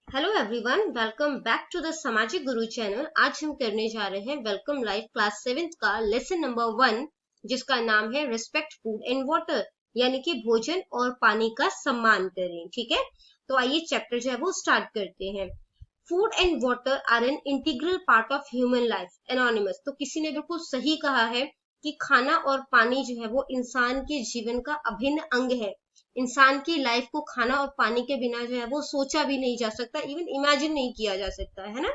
Hello everyone, welcome back to the Samajik Guru channel. आज हम करने जा रहे हैं वेलकम लाइफ क्लास 7 का लेसन नंबर 1, जिसका नाम है रिस्पेक्ट फूड एंड वाटर, यानी कि भोजन और पानी का सम्मान करें। ठीक है, तो आइए चैप्टर जो है वो स्टार्ट करते हैं। Food and water are an integral part of human life. Anonymous, तो किसी ने बिल्कुल सही कहा है कि खाना और पानी जो है वो इंसान के जीवन का अभिन्न अंग है। इंसान की लाइफ को खाना और पानी के बिना जो है वो सोचा भी नहीं जा सकता, इवन इमेजिन नहीं किया जा सकता है ना।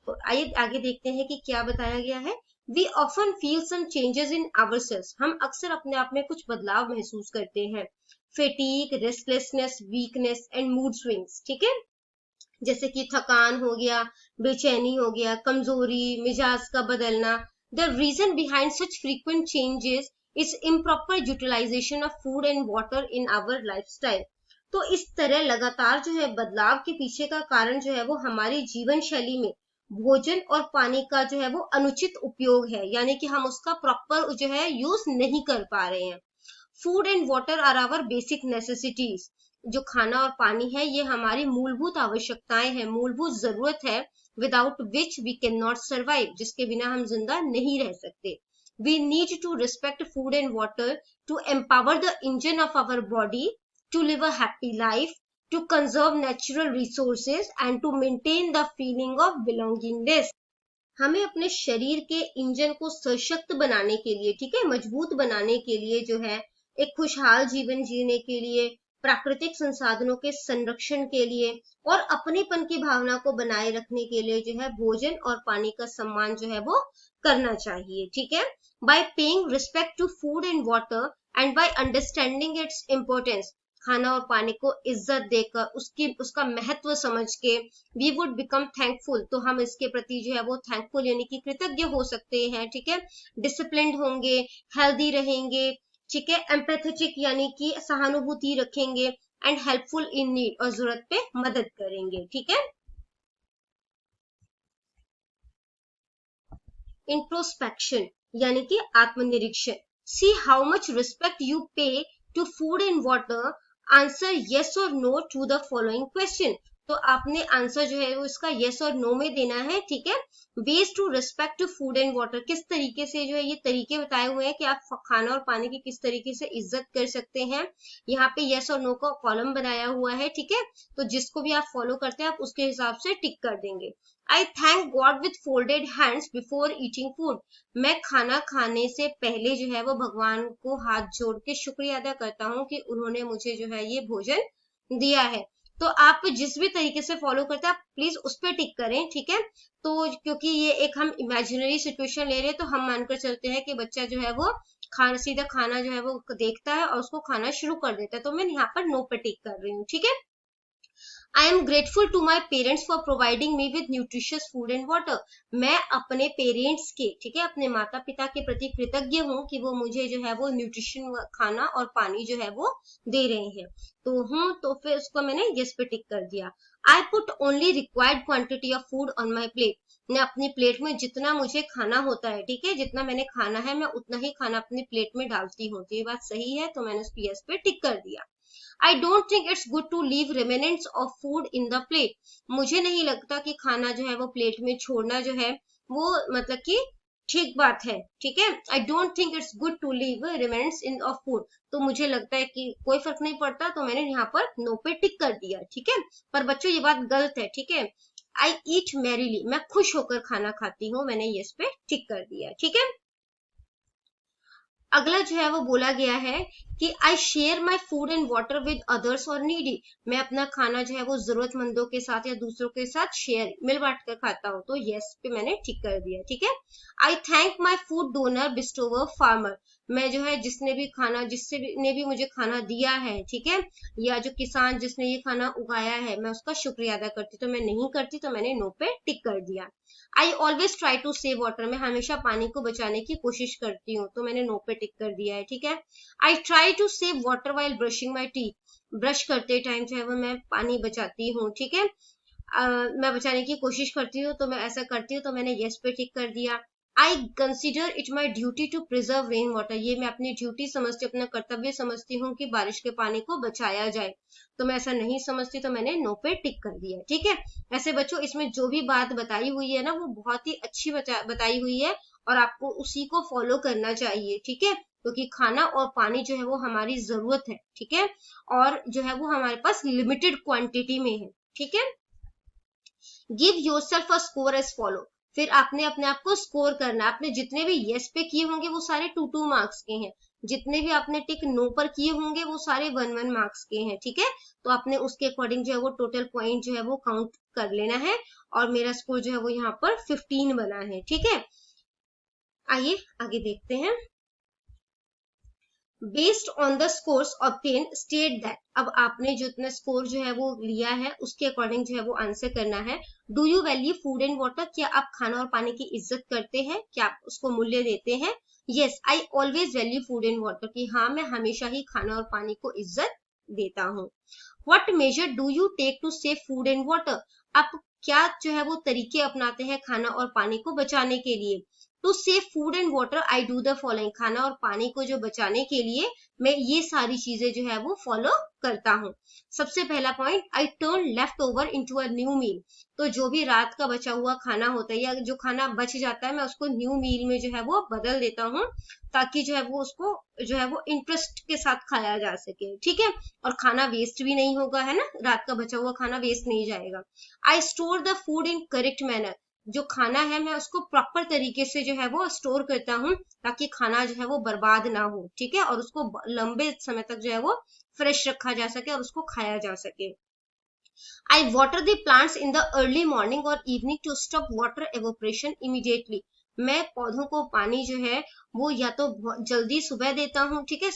तो आइए आगे देखते हैं कि क्या बताया गया है। We often feel some changes in ourselves. हम अक्सर अपने आप में कुछ बदलाव महसूस करते हैं। Fatigue, restlessness, weakness and mood swings. ठीक है, जैसे कि थकान हो गया, बेचैनी हो गया, कमजोरी, मिजाज का बदलना। The reason behind such frequent changes is improper utilization of food and water in our lifestyle. तो इस तरह लगातार जो है बदलाव के पीछे का कारण जो है वो हमारी जीवन शैली में भोजन और पानी का जो है वो अनुचित उपयोग है, यानी कि हम उसका प्रॉपर जो है यूज नहीं कर पा रहे हैं। Food and water are our basic necessities. जो खाना और पानी है ये हमारी मूलभूत आवश्यकताएं हैं, मूलभूत जरूरत है। Without which we can not survive, जिसके बिना हम जिंदा नहीं रह सकते। We need to respect food and water to empower the engine of our body, to live a happy life, to conserve natural resources and to maintain the feeling of belongingness. हमें अपने शरीर के इंजन को सशक्त बनाने के लिए, ठीक है, मजबूत बनाने के लिए जो है, एक खुशहाल जीवन जीने के लिए, प्राकृतिक संसाधनों के संरक्षण के लिए और अपनेपन की भावना को बनाए रखने के लिए जो है भोजन और पानी का सम्मान जो है वो करना चाहिए। ठीक है, by paying respect to food and water and by understanding its importance, खाना और पानी को इज्जत देकर उसका महत्व समझ के वी वुड बिकम थैंकफुल, तो हम इसके प्रति जो है वो थैंकफुल यानी कि कृतज्ञ हो सकते हैं। ठीक है, डिसिप्लिन्ड होंगे, हेल्दी रहेंगे, ठीक है, एम्पैथेटिक यानी कि सहानुभूति रखेंगे एंड हेल्पफुल इन नीड, और जरूरत पे मदद करेंगे। ठीक है, इंट्रोस्पेक्शन यानी कि आत्मनिरीक्षण। See how much respect you pay to food and water, answer yes or no to the following question. तो आपने आंसर जो है वो इसका यस और नो में देना है। ठीक है, ways to respect food and water, किस तरीके से जो है ये तरीके बताए हुए हैं कि आप खाना और पानी की किस तरीके से इज्जत कर सकते हैं। यहाँ पे यस और नो का कॉलम बनाया हुआ है। ठीक है, तो जिसको भी आप फॉलो करते हैं आप उसके हिसाब से टिक कर देंगे। आई thank God with folded hands before eating food. मैं खाना खाने से पहले जो है वो भगवान को हाथ जोड़ के शुक्रिया अदा करता हूँ कि उन्होंने मुझे जो है ये भोजन दिया है। तो आप जिस भी तरीके से फॉलो करते हैं आप प्लीज उस पर टिक करें। ठीक है, तो क्योंकि ये एक हम इमेजिनरी सिचुएशन ले रहे हैं, तो हम मानकर चलते हैं कि बच्चा जो है वो खाना सीधा खाना जो है वो देखता है और उसको खाना शुरू कर देता है, तो मैं यहाँ पर नो पे टिक कर रही हूँ। ठीक है, I am grateful to my parents for providing me with nutritious food and water. मैं अपने पेरेंट्स के, ठीक है, अपने माता पिता के प्रति कृतज्ञ हूँ कि वो मुझे जो है वो न्यूट्रिशन खाना और पानी जो है वो दे रहे हैं। तो हूँ, तो फिर उसको मैंने यस पे टिक कर दिया। I put only required quantity of food on my plate. मैं अपनी प्लेट में जितना मुझे खाना होता है, ठीक है, जितना मैंने खाना है मैं उतना ही खाना अपनी प्लेट में डालती हूँ। तो ये बात सही है, तो मैंने उस यस पे टिक कर दिया। I don't think it's good to leave remnants of food in the plate. मुझे नहीं लगता कि खाना जो है वो प्लेट में छोड़ना जो है वो मतलब कि ठीक बात है। ठीक है, I don't think it's good to leave remnants in of food, तो मुझे लगता है कि कोई फर्क नहीं पड़ता, तो मैंने यहाँ पर नो पे टिक कर दिया। ठीक है, पर बच्चों ये बात गलत है। ठीक है, आई ईट मैरीली, मैं खुश होकर खाना खाती हूँ, मैंने यस पे टिक कर दिया। ठीक है, अगला जो है वो बोला गया है कि I share my food and water with others और नीडी। मैं अपना खाना जो है वो जरूरतमंदों के साथ या दूसरों के साथ शेयर मिल बांट कर खाता हूँ, तो यस पे मैंने टिक कर दिया। ठीक है, I thank my food donor bestower farmer. मैं जो है जिसने भी खाना, जिससे भी ने भी मुझे खाना दिया है, ठीक है, या जो किसान जिसने ये खाना उगाया है, मैं उसका शुक्रिया अदा करती, तो मैं नहीं करती, तो मैंने नो पे टिक कर दिया। I always try to save water, मैं हमेशा पानी को बचाने की कोशिश करती हूँ, तो मैंने नो पे टिक कर दिया है। ठीक है, I try to save water while brushing my teeth. Brush करते टाइम जो है वो मैं पानी बचाती हूँ। ठीक है, मैं बचाने की कोशिश करती हूँ, तो मैं ऐसा करती हूँ, तो मैंने यस पे टिक कर दिया। I consider it my duty to preserve rain water, ये मैं अपनी ड्यूटी समझती हूँ, अपना कर्तव्य समझती हूँ कि बारिश के पानी को बचाया जाए। तो मैं ऐसा नहीं समझती, तो मैंने नो पे टिक कर दिया। ठीक है, ऐसे बच्चों इसमें जो भी बात बताई हुई है ना वो बहुत ही अच्छी बताई हुई है और आपको उसी को फॉलो करना चाहिए। ठीक है, क्योंकि खाना और पानी जो है वो हमारी जरूरत है। ठीक है, और जो है वो हमारे पास लिमिटेड क्वांटिटी में है। ठीक है, give yourself a score as follow, फिर आपने अपने आप को स्कोर करना है। आपने जितने भी यस पे किए होंगे वो सारे 2-2 मार्क्स के हैं, जितने भी आपने टिक नो पर किए होंगे वो सारे 1-1 मार्क्स के हैं। ठीक है, तो आपने उसके अकॉर्डिंग जो है वो टोटल पॉइंट जो है वो काउंट कर लेना है और मेरा स्कोर जो है वो यहाँ पर 15 बना है। ठीक है, आइए आगे देखते हैं। Based on the scores obtain state that, अब आपने जो इतना स्कोर जो है वो लिया है उसके अकॉर्डिंग जो है वो आंसर करना है। Do you value food and water, क्या आप खाना और पानी की इज्जत करते हैं, क्या आप उसको मूल्य देते हैं? Yes I always value food and water, कि हाँ मैं हमेशा ही खाना और पानी को इज्जत देता हूँ। What measure do you take to save food and water, आप क्या जो है वो तरीके अपनाते हैं खाना और पानी को बचाने के लिए? To save food and water I do the following, खाना और पानी को जो बचाने के लिए मैं ये सारी चीजें जो है वो फॉलो करता हूँ। सबसे पहला point, I turn leftover into a new meal, तो जो भी रात का बचा हुआ खाना होता है या जो खाना बच जाता है मैं उसको न्यू मील में जो है वो बदल देता हूँ, ताकि जो है वो उसको जो है वो इंटरेस्ट के साथ खाया जा सके। ठीक है, और खाना वेस्ट भी नहीं होगा, है ना, रात का बचा हुआ खाना वेस्ट नहीं जाएगा। I store the food in correct manner, जो खाना है मैं उसको प्रॉपर तरीके से जो है वो स्टोर करता हूँ ताकि खाना जो है वो बर्बाद ना हो। ठीक है, और उसको लंबे समय तक जो है वो फ्रेश रखा जा सके और उसको खाया जा सके। I water the plants in the early morning or evening to stop water evaporation immediately. मैं पौधों को पानी जो है वो या तो जल्दी सुबह देता हूँ, ठीक है,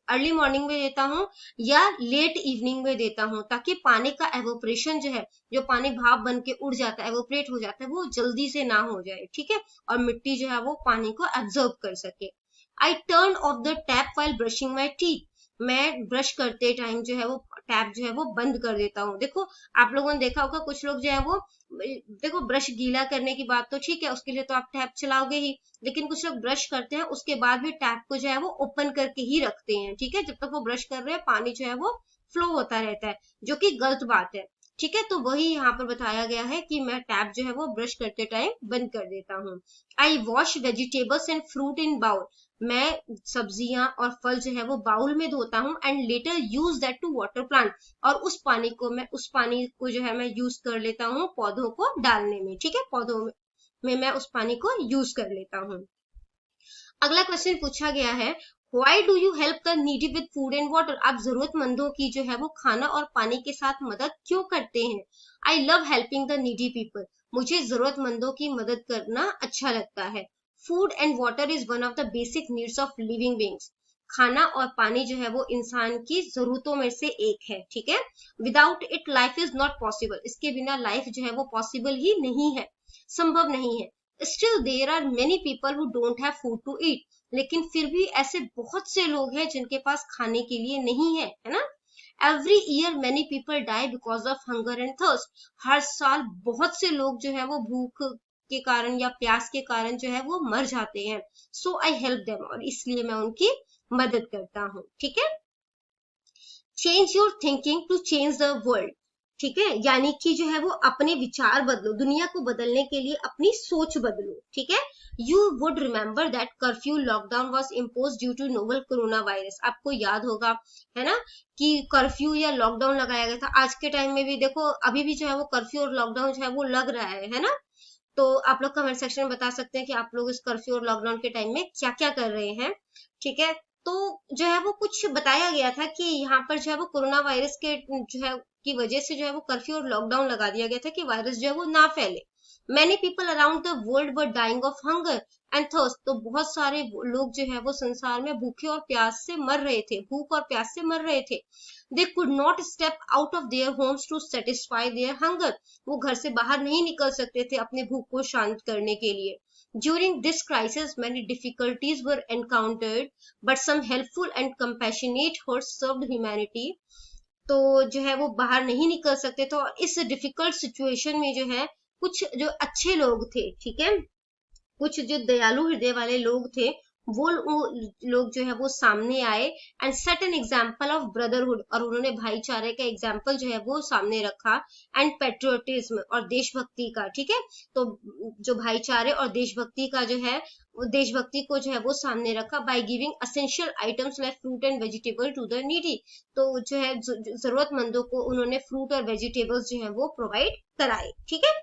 अर्ली मॉर्निंग में देता हूँ या लेट इवनिंग में देता हूँ, ताकि पानी का एवोपरेशन जो है, जो पानी भाप बन के उड़ जाता है, एवोपरेट हो जाता है, वो जल्दी से ना हो जाए। ठीक है, और मिट्टी जो है वो पानी को एब्जॉर्ब कर सके। I turn off the tap while brushing my teeth, मैं ब्रश करते टाइम जो है वो टैप जो है वो बंद कर देता हूँ। देखो आप लोगों ने देखा होगा कुछ लोग जो है वो, देखो ब्रश गीला करने की बात तो ठीक है, उसके लिए तो आप टैप चलाओगे ही, लेकिन कुछ लोग ब्रश करते हैं उसके बाद भी टैप को जो है वो ओपन करके ही रखते हैं। ठीक है, जब तक वो ब्रश कर रहे हैं पानी जो है वो फ्लो होता रहता है, जो कि गलत बात है। ठीक है, तो वही यहाँ पर बताया गया है कि मैं टैप जो है वो ब्रश करते टाइम बंद कर देता हूँ। I wash vegetables and fruit in bowl, मैं सब्जियां और फल जो है वो बाउल में धोता हूँ and later use that to water plant, और उस पानी को जो है मैं यूज कर लेता हूँ पौधों को डालने में। ठीक है, पौधों में मैं उस पानी को यूज कर लेता हूँ। अगला क्वेश्चन पूछा गया है, why do you help the needy with food and water, आप जरूरतमंदों की जो है वो खाना और पानी के साथ मदद क्यों करते हैं? I love helping the needy people, मुझे जरूरतमंदों की मदद करना अच्छा लगता है। Food and water is one of the basic needs of living beings, खाना और पानी जो है वो इंसान की जरूरतों में से एक है। ठीक है, without it life is not possible, इसके बिना लाइफ जो है वो पॉसिबल ही नहीं है, संभव नहीं है। Still there are many people who don't have food to eat, लेकिन फिर भी ऐसे बहुत से लोग हैं जिनके पास खाने के लिए नहीं है, है ना। Every year many people die because of hunger and thirst, हर साल बहुत से लोग जो है वो भूख के कारण या प्यास के कारण जो है वो मर जाते हैं। सो आई हेल्प देम, और इसलिए मैं उनकी मदद करता हूँ। ठीक है, change your thinking to change the world, ठीक है, यानी कि जो है वो अपने विचार बदलो, दुनिया को बदलने के लिए अपनी सोच बदलो। ठीक है, you would remember that curfew lockdown was impose due to novel corona virus, आपको याद होगा है ना कि कर्फ्यू या लॉकडाउन लगाया गया था। आज के टाइम में भी देखो अभी भी जो है वो कर्फ्यू और लॉकडाउन जो है वो लग रहा है ना। तो आप लोग कमेंट सेक्शन में बता सकते हैं कि आप लोग इस कर्फ्यू और लॉकडाउन के टाइम में क्या क्या कर रहे हैं। ठीक है, तो जो है वो कुछ बताया गया था कि यहाँ पर जो है वो कोरोना वायरस के जो है की वजह से जो है वो कर्फ्यू और लॉकडाउन लगा दिया गया था कि वायरस जो है वो ना फैले। Many people around the world were dying of hunger and thirst, तो बहुत सारे लोग जो है वो संसार में भूखे और प्यास से मर रहे थे, भूख और प्यास से मर रहे थे। They could not step out of their homes to satisfy their hunger, वो घर से बाहर नहीं निकल सकते थे अपने भूख को शांत करने के लिए। During this crisis, many difficulties were encountered, but some helpful and compassionate hearts served humanity. तो जो है वो बाहर नहीं निकल सकते, तो इस डिफिकल्ट सिचुएशन में जो है कुछ जो अच्छे लोग थे, ठीक है, कुछ जो दयालु हृदय वाले लोग थे वो लोग जो है वो सामने आए and set an example of brotherhood, और उन्होंने भाईचारे का एग्जाम्पल जो है वो सामने रखा, एंड पेट्रियोटिज्म और देशभक्ति का। ठीक है, तो जो भाईचारे और देशभक्ति का जो है देशभक्ति को जो है वो सामने रखा by giving essential items like fruit and vegetable to the needy. तो जो है जरूरतमंदों को उन्होंने फ्रूट और वेजिटेबल्स जो है वो प्रोवाइड कराए। ठीक है,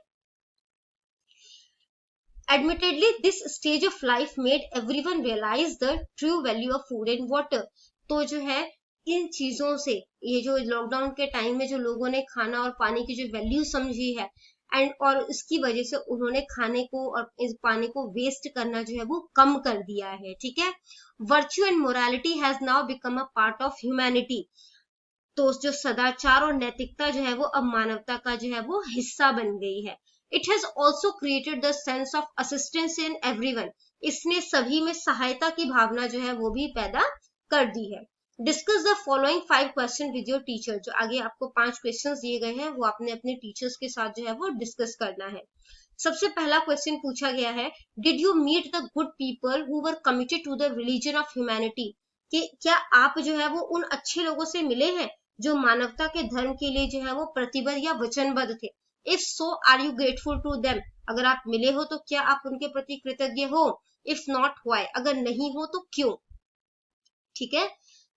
admittedly this stage of life made everyone realize the true value of food and water। तो जो है इन चीजों से, ये जो लॉकडाउन के टाइम में जो लोगों ने खाना और पानी की जो वैल्यू समझी है एंड और इसकी वजह से उन्होंने खाने को और इस पानी को वेस्ट करना जो है वो कम कर दिया है। ठीक है, virtue and morality has now become a part of humanity. तो जो सदाचार और नैतिकता जो है वो अब मानवता का जो है वो हिस्सा बन गई है। It has also created the sense of assistance in everyone. इसने सभी में सहायता की भावना जो है वो भी पैदा कर दी है। Discuss the following 5 question with your teacher. जो आगे आपको 5 क्वेश्चंस दिए गए हैं वो आपने अपने टीचर्स के साथ जो है वो डिस्कस करना है। सबसे पहला क्वेश्चन पूछा गया है, did you meet the good people who were committed to the religion of humanity. कि क्या आप जो है वो उन अच्छे लोगों से मिले हैं जो मानवता के धर्म के लिए जो है वो प्रतिबद्ध या वचनबद्ध थे। If so are you grateful to them. अगर आप मिले हो तो क्या आप उनके प्रति कृतज्ञ हो। If not why. अगर नहीं हो तो क्यों। ठीक है,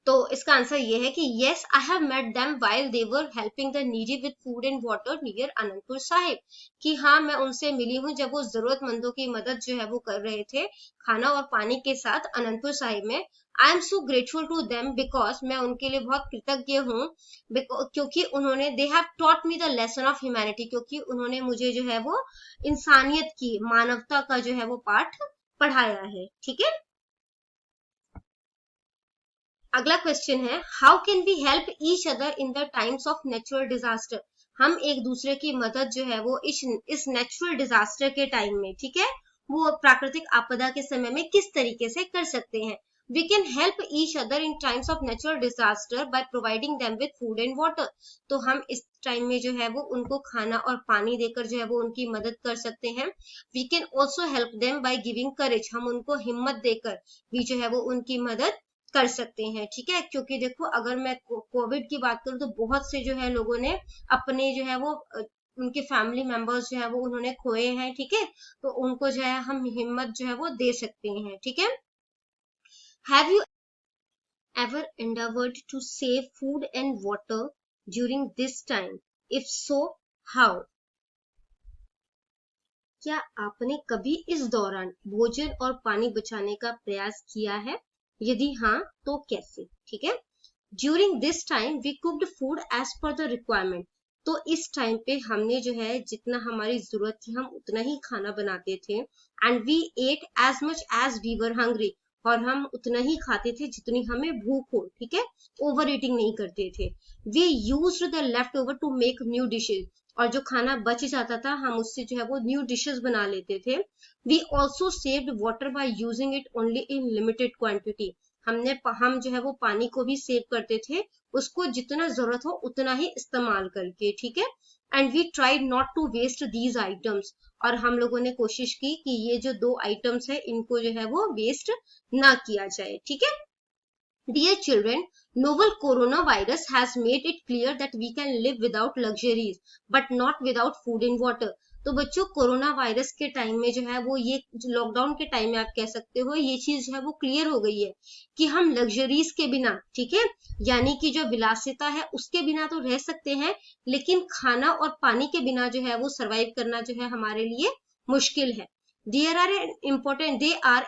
तो इसका आंसर ये है कि yes I have met them while they were helping the needy with food and water near Anantapur Sahib. कि हाँ, मैं उनसे मिली हूँ जब वो जरूरतमंदों की मदद जो है वो कर रहे थे खाना और पानी के साथ अनंतपुर साहिब में। I am so grateful to them because, मैं उनके लिए बहुत कृतज्ञ हूँ क्योंकि उन्होंने they have taught me the lesson of humanity. क्योंकि उन्होंने मुझे जो है वो इंसानियत की, मानवता का जो है वो पाठ पढ़ाया है। ठीक है, अगला क्वेश्चन है, how can we help each other in the times of natural disaster. हम एक दूसरे की मदद जो है वो इस नेचुरल डिजास्टर के टाइम में, ठीक है, वो प्राकृतिक आपदा के समय में किस तरीके से कर सकते हैं। We can help each other in times of natural disaster by providing them with food and water. तो हम इस टाइम में जो है वो उनको खाना और पानी देकर जो है वो उनकी मदद कर सकते हैं। We can also help them by giving courage. हम उनको हिम्मत देकर भी जो है वो उनकी मदद कर सकते हैं। ठीक है, क्योंकि देखो अगर मैं कोविड की बात करूं तो बहुत से जो है लोगों ने अपने जो है वो उनके फैमिली मेंबर्स जो है वो उन्होंने खोए हैं। ठीक है, तो उनको जो है हम हिम्मत जो है वो दे सकते हैं। ठीक है, have you ever endeavored to save food and water during this time? If so, how? क्या आपने कभी इस दौरान भोजन और पानी बचाने का प्रयास किया है? यदि हाँ तो कैसे। ठीक है, during this time we cooked food as per the requirement. तो इस टाइम पे हमने जो है जितना हमारी जरूरत थी हम उतना ही खाना बनाते थे। And we ate as much as we were hungry. और हम उतना ही खाते थे जितनी हमें भूख हो। ठीक है, ओवर ईटिंग नहीं करते थे। We used the left over to make new dishes. और जो खाना बच जाता था हम उससे जो है वो न्यू डिशेस बना लेते थे। We also saved water by using it only in limited quantity. हम जो है वो पानी को भी सेव करते थे, उसको जितना जरूरत हो उतना ही इस्तेमाल करके। ठीक है, and we tried not to waste these items. और हम लोगों ने कोशिश की कि ये जो 2 आइटम्स है इनको जो है वो वेस्ट ना किया जाए। ठीक है, Dear children, novel coronavirus has made it clear that we can live without luxuries, but not without food and water। तो बच्चों, कोरोना वायरस के टाइम में जो है वो ये लॉकडाउन के टाइम में आप कह सकते हो ये चीज जो है वो क्लियर हो गई है कि हम लग्जरीज के बिना, ठीक है, यानी कि जो विलासिता है उसके बिना तो रह सकते हैं, लेकिन खाना और पानी के बिना जो है वो सरवाइव करना जो है हमारे लिए मुश्किल है। They are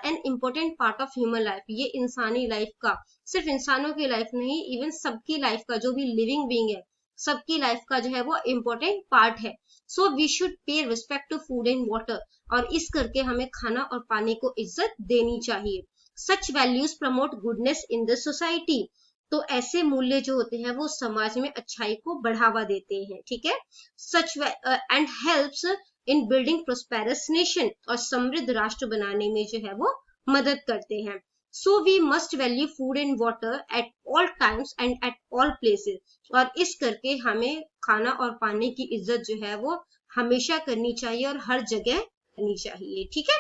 an important part of human life. ये इंसानी लाइफ का, सिर्फ इंसानों की लाइफ नहीं, इवन सबकी लाइफ का, जो भी लिविंग बीइंग है सबकी लाइफ का जो है वो इम्पोर्टेंट पार्ट है। So we should pay respect to food and water. और इस करके हमें खाना और पानी को इज्जत देनी चाहिए। Such values promote goodness in the society. तो ऐसे मूल्य जो होते हैं वो समाज में अच्छाई को बढ़ावा देते हैं। ठीक है, such and helps in building prosperous nation. और समृद्ध राष्ट्र बनाने में जो है वो मदद करते हैं। So we must value food and water at all times and at all places। और इस करके हमें खाना और पानी की इज्जत जो है वो हमेशा करनी चाहिए और हर जगह करनी चाहिए। ठीक है,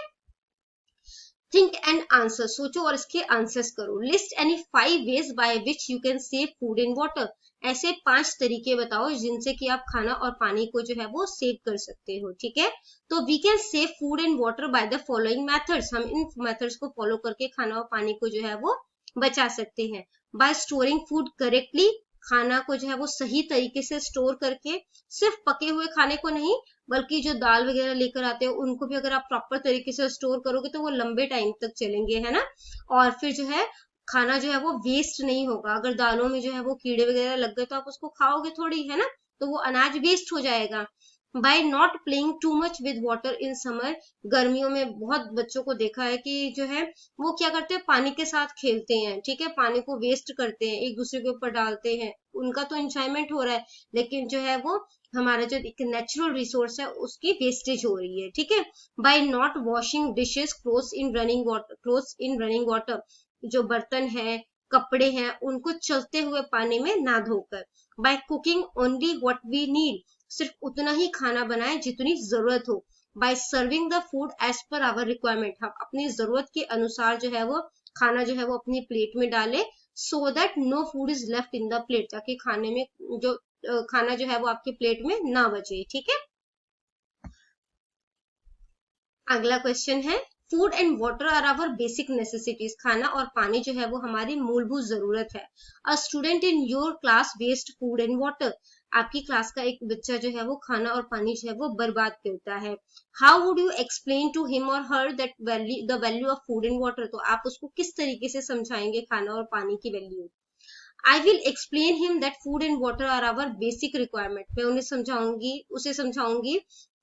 थिंक एंड आंसर, सोचो और इसके आंसर्स करो। List any 5 veg by which you can save food and water, ऐसे 5 तरीके बताओ जिनसे कि आप खाना और पानी को जो है वो सेव कर सकते हो। ठीक है, तो we can save food and water by the following methods, हम इन मेथड्स को फॉलो करके खाना और पानी को जो है वो बचा सकते हैं। बाय स्टोरिंग फूड करेक्टली, खाना को जो है वो सही तरीके से स्टोर करके, सिर्फ पके हुए खाने को नहीं बल्कि जो दाल वगैरह लेकर आते हैं उनको भी अगर आप प्रॉपर तरीके से स्टोर करोगे तो वो लंबे टाइम तक चलेंगे, है ना। और फिर जो है खाना जो है वो वेस्ट नहीं होगा, अगर दालों में जो है वो कीड़े वगैरह लग गए तो आप उसको खाओगे थोड़ी, है ना, तो वो अनाज वेस्ट हो जाएगा। By not playing too much with water in summer, गर्मियों में बहुत बच्चों को देखा है कि जो है वो क्या करते हैं, पानी के साथ खेलते हैं, ठीक है, पानी को वेस्ट करते हैं, एक दूसरे के ऊपर डालते हैं, उनका तो एंजॉयमेंट हो रहा है लेकिन जो है वो हमारा जो एक नेचुरल रिसोर्स है उसकी वेस्टेज हो रही है। ठीक है, by not washing dishes clothes in running water, जो बर्तन है कपड़े हैं उनको चलते हुए पानी में ना धोकर। By cooking only what we need, सिर्फ उतना ही खाना बनाए जितनी जरूरत हो। By serving the food as per our requirement, हम अपनी जरूरत के अनुसार जो है वो खाना जो है वो अपनी प्लेट में डाले, so that no food is left in the plate, ताकि खाने में जो खाना जो है वो आपके प्लेट में ना बचे। ठीक है, अगला क्वेश्चन है food and water are our basic necessities, खाना और पानी जो है वो हमारी मूलभूत जरूरत है। A student in your class waste food and water, आपकी क्लास का एक बच्चा जो है वो खाना और पानी जो है वो बर्बाद करता है। How would you explain to him or her that value the value of food and water, तो आप उसको किस तरीके से समझाएंगे खाना और पानी की value. I will explain him that food and water are our basic requirement, मैं उसे समझाऊंगी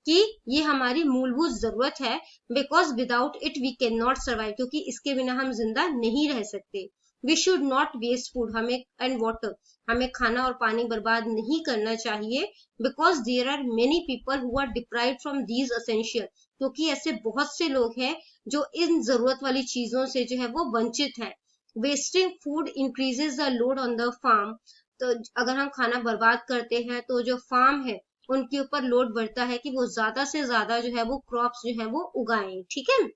कि ये हमारी मूलभूत जरूरत है। Because without it we can not survive, क्योंकि इसके बिना हम जिंदा नहीं रह सकते। We should not waste food, हमें एंड वाटर, हमें खाना और पानी बर्बाद नहीं करना चाहिए। Because there are many people who are deprive from these essential, क्योंकि ऐसे बहुत से लोग हैं जो इन जरूरत वाली चीजों से जो है वो वंचित है। Wasting food increases the load on the farm, तो अगर हम खाना बर्बाद करते हैं तो जो फार्म है उनके ऊपर लोड बढ़ता है कि वो ज्यादा से ज्यादा जो है वो क्रॉप्स जो है वो उगाएं। ठीक है,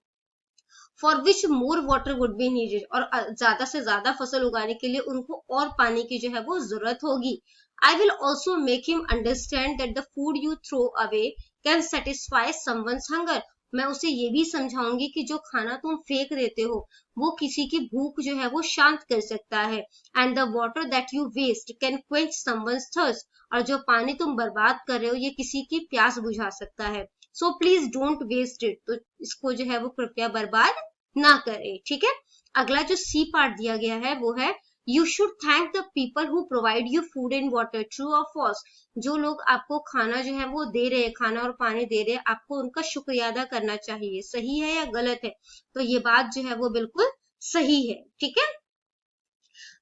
for which more water would be needed, और ज्यादा से ज्यादा फसल उगाने के लिए उनको और पानी की जो है वो जरूरत होगी। I will also make him understand that the food you throw away can satisfy someone's hunger, मैं उसे ये भी समझाऊंगी कि जो खाना तुम फेंक देते हो वो किसी की भूख जो है वो शांत कर सकता है। And the water that you waste can quench someone's thirst, और जो पानी तुम बर्बाद कर रहे हो ये किसी की प्यास बुझा सकता है। So please don't waste it, तो इसको जो है वो कृपया बर्बाद ना करें। ठीक है, अगला जो सी पार्ट दिया गया है वो है you should thank the people who provide you food and water, true और फॉल्स, जो लोग आपको खाना जो है वो दे रहे हैं, खाना और पानी दे रहे हैं, आपको उनका शुक्रिया अदा करना चाहिए। सही है या गलत है, तो ये बात जो है वो बिल्कुल सही है। ठीक है,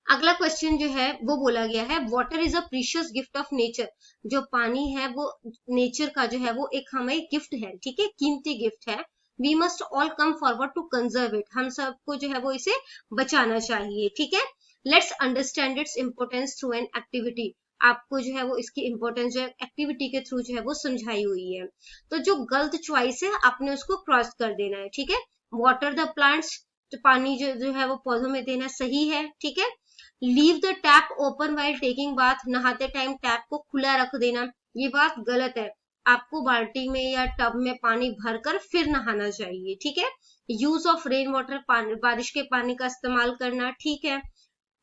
अगला क्वेश्चन जो है वो बोला गया है water is a precious gift of nature, जो पानी है वो नेचर का जो है वो एक हमें गिफ्ट है। ठीक है, कीमती गिफ्ट है। We must all come forward to conserve it, हम सबको जो है वो इसे बचाना चाहिए। ठीक है, let's understand it's importance through an activity, आपको जो है वो इसकी इंपॉर्टेंस जो है एक्टिविटी के थ्रू जो है वो समझाई हुई है। तो जो गलत चॉइस है आपने उसको क्रॉस कर देना है। ठीक है, वाटर द प्लांट्स, तो पानी जो है वो पौधों में देना सही है। ठीक है, leave the tap open while taking bath, नहाते टाइम टैप को खुला रख देना, ये बात गलत है, आपको बाल्टी में या टब में पानी भरकर फिर नहाना चाहिए। ठीक है, यूज ऑफ रेन वाटर, बारिश के पानी का इस्तेमाल करना ठीक है।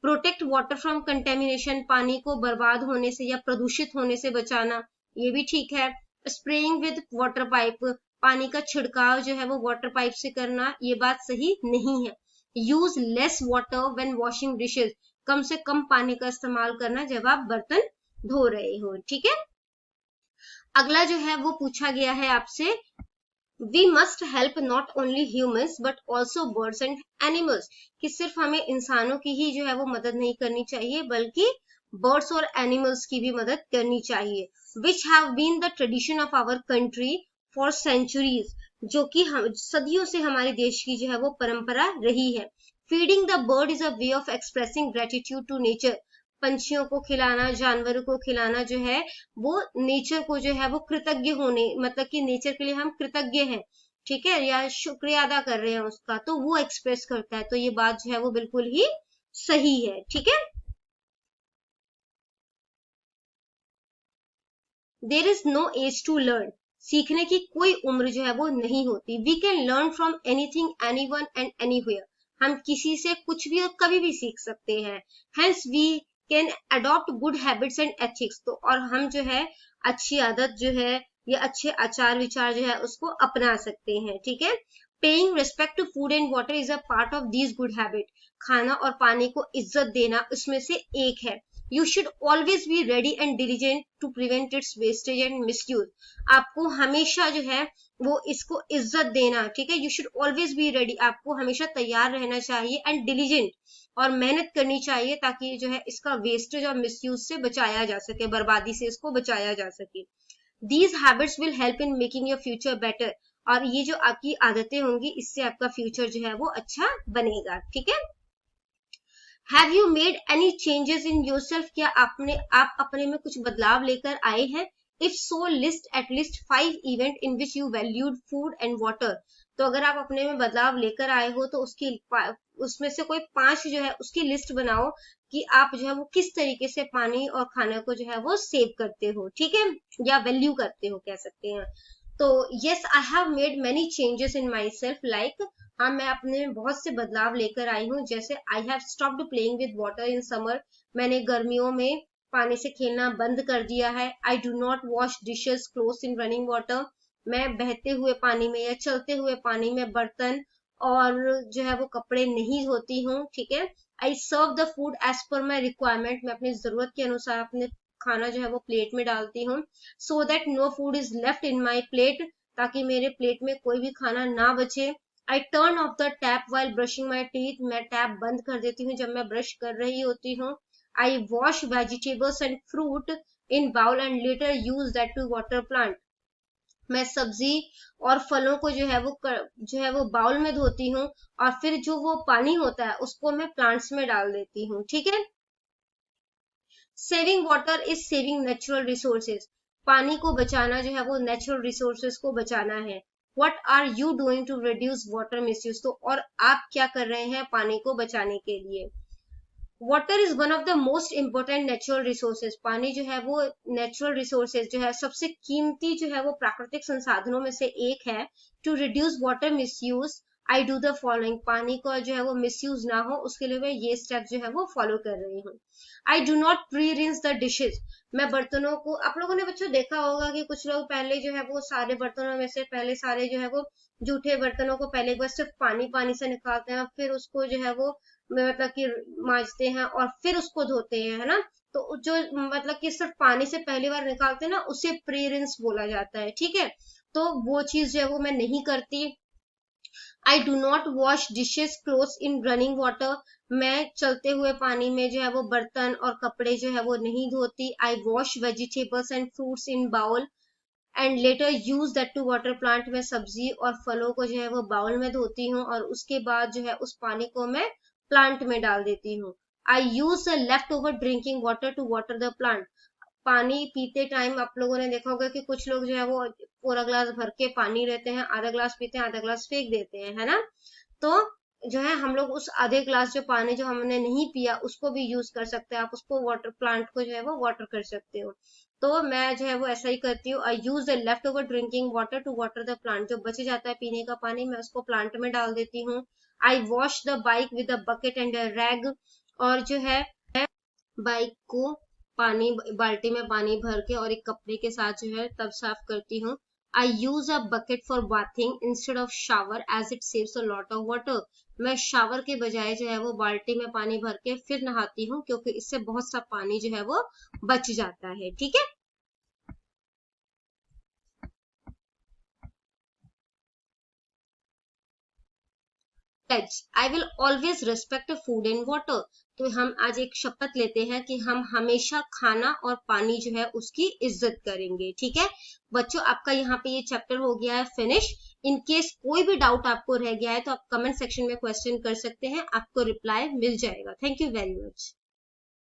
प्रोटेक्ट वाटर फ्रॉम कंटेमिनेशन, पानी को बर्बाद होने से या प्रदूषित होने से बचाना, ये भी ठीक है। स्प्रेइंग विद वाटर पाइप, पानी का छिड़काव जो है वो वाटर पाइप से करना, ये बात सही नहीं है। Use less water when washing dishes, कम से कम पानी का इस्तेमाल करना जब आप बर्तन धो रहे हो। ठीक है, अगला जो है वो पूछा गया है आपसे we must help not only humans but also birds and animals, कि सिर्फ हमें इंसानों की ही जो है वो मदद नहीं करनी चाहिए बल्कि बर्ड्स और एनिमल्स की भी मदद करनी चाहिए। Which have been the tradition of our country for centuries, जो कि हम सदियों से हमारे देश की जो है वो परंपरा रही है। Feeding the bird is a way of expressing gratitude to nature, पंछियों को खिलाना, जानवरों को खिलाना जो है वो नेचर को जो है वो कृतज्ञ होने, मतलब कि नेचर के लिए हम कृतज्ञ हैं। ठीक है, या शुक्रिया अदा कर रहे हैं उसका, तो वो एक्सप्रेस करता है, तो ये बात जो है वो बिल्कुल ही सही है। ठीक है, there is no age to learn, सीखने की कोई उम्र जो है वो नहीं होती। We can learn from anything, anyone and anywhere, हम किसी से कुछ भी और कभी भी सीख सकते हैं। Hence we can adopt good habits and ethics, तो और हम जो है अच्छी आदत जो है या अच्छे आचार विचार जो है उसको अपना सकते हैं। ठीक है, paying respect to food and water is a part of these good habit, खाना और पानी को इज्जत देना उसमें से एक है। You should always be ready and diligent to prevent its wastage and misuse, आपको हमेशा जो है वो इसको इज्जत देना। ठीक है, you should always be ready, आपको हमेशा तैयार रहना चाहिए, and diligent, और मेहनत करनी चाहिए ताकि जो है इसका वेस्टेज और मिसयूज से बचाया जा सके, बर्बादी से इसको बचाया जा सके। These habits will help in making your future better, और ये जो आपकी आदतें होंगी इससे आपका फ्यूचर जो है वो अच्छा बनेगा। ठीक है, Have you made any changes in yourself, क्या आप अपने में कुछ बदलाव लेकर आए हैं? If so, list at least 5 event in which you valued food and water, तो अगर आप अपने में बदलाव लेकर आए हो तो उसमें से कोई 5 जो है उसकी लिस्ट बनाओ कि आप जो है वो किस तरीके से पानी और खाने को जो है वो सेव करते हो। ठीक है, या वैल्यू करते हो कह सकते हैं। तो yes, I have made many changes in myself, like हाँ, मैं अपने में बहुत से बदलाव लेकर आई हूँ। जैसे I have stopped playing with water in summer, मैंने गर्मियों में पानी से खेलना बंद कर दिया है। I do not wash dishes clothes in running water, मैं बहते हुए पानी में या चलते हुए पानी में बर्तन और जो है वो कपड़े नहीं धोती हूँ। ठीक है, I serve the food as per my requirement, मैं अपनी जरूरत के अनुसार अपने खाना जो है वो प्लेट में डालती हूँ। So that no food is left in my plate, ताकि मेरे प्लेट में कोई भी खाना ना बचे। I turn off the tap while brushing my teeth, मैं टैप बंद कर देती हूँ जब मैं ब्रश कर रही होती हूँ। I wash vegetables and fruit in bowl and later use that to water plant, मैं सब्जी और फलों को जो है वो बाउल में धोती हूँ और फिर जो वो पानी होता है उसको मैं प्लांट्स में डाल देती हूँ। ठीक है, saving water is saving natural resources, पानी को बचाना जो है वो नेचुरल रिसोर्सेज को बचाना है। What are you doing to reduce water misuse, तो और आप क्या कर रहे हैं पानी को बचाने के लिए। Water is one of the most important natural resources, पानी जो है वो नेचुरल रिसोर्सेज जो है सबसे कीमती जो है वो प्राकृतिक संसाधनों में से एक है। To reduce water misuse I do the following, पानी का जो है वो मिसयूज ना हो उसके लिए मैं ये स्टेप जो है वो फॉलो कर रही हूँ। I do not pre rinse the dishes, मैं बर्तनों को, आप लोगों ने बच्चों देखा होगा कि कुछ लोग पहले जो है वो सारे बर्तनों में से पहले सारे जो है वो जूठे बर्तनों को पहले एक बार सिर्फ पानी से निकालते हैं, फिर उसको जो है वो मतलब कि मांजते हैं और फिर उसको धोते हैं, है ना। तो जो मतलब कि सिर्फ पानी से पहली बार निकालते हैं ना उसे प्री रिंस बोला जाता है। ठीक है, तो वो चीज जो है वो मैं नहीं करती। I do not wash dishes clothes in running water, मैं चलते हुए पानी में जो है वो बर्तन और कपड़े जो है वो नहीं धोती। I wash vegetables and fruits in bowl and later use that to water plant, में सब्जी और फलों को जो है वो बाउल में धोती हूँ और उसके बाद जो है उस पानी को मैं प्लांट में डाल देती हूँ। I use the left over drinking water to water the plant, पानी पीते टाइम आप लोगों ने देखा होगा कि कुछ लोग जो है वो पूरा ग्लास भर के पानी रहते हैं, आधा ग्लास पीते हैं, आधा ग्लास फेंक देते हैं, है ना। तो जो है हम लोग उस आधे ग्लास जो पानी जो हमने नहीं पिया उसको भी यूज कर सकते हैं, आप उसको वाटर प्लांट को जो है वो वाटर कर सकते हो। तो मैं जो है वो ऐसा ही करती हूँ। I use the left over drinking water to water the plant, जो बच जाता है पीने का पानी मैं उसको प्लांट में डाल देती हूँ। I wash the bike with a bucket and a rag, और जो है बाइक को पानी बाल्टी में पानी भर के और एक कपड़े के साथ जो है तब साफ करती हूँ। I use a bucket for bathing instead of shower as it saves a lot of water, मैं शावर के बजाय जो है वो बाल्टी में पानी भर के फिर नहाती हूँ क्योंकि इससे बहुत सा पानी जो है वो बच जाता है। ठीक है, pledge, I will always respect food and water, तो हम आज एक शपथ लेते हैं कि हम हमेशा खाना और पानी जो है उसकी इज्जत करेंगे। ठीक है बच्चों, आपका यहाँ पे ये चैप्टर हो गया है फिनिश। इन केस कोई भी डाउट आपको रह गया है तो आप कमेंट सेक्शन में क्वेश्चन कर सकते हैं, आपको रिप्लाई मिल जाएगा। Thank you very much.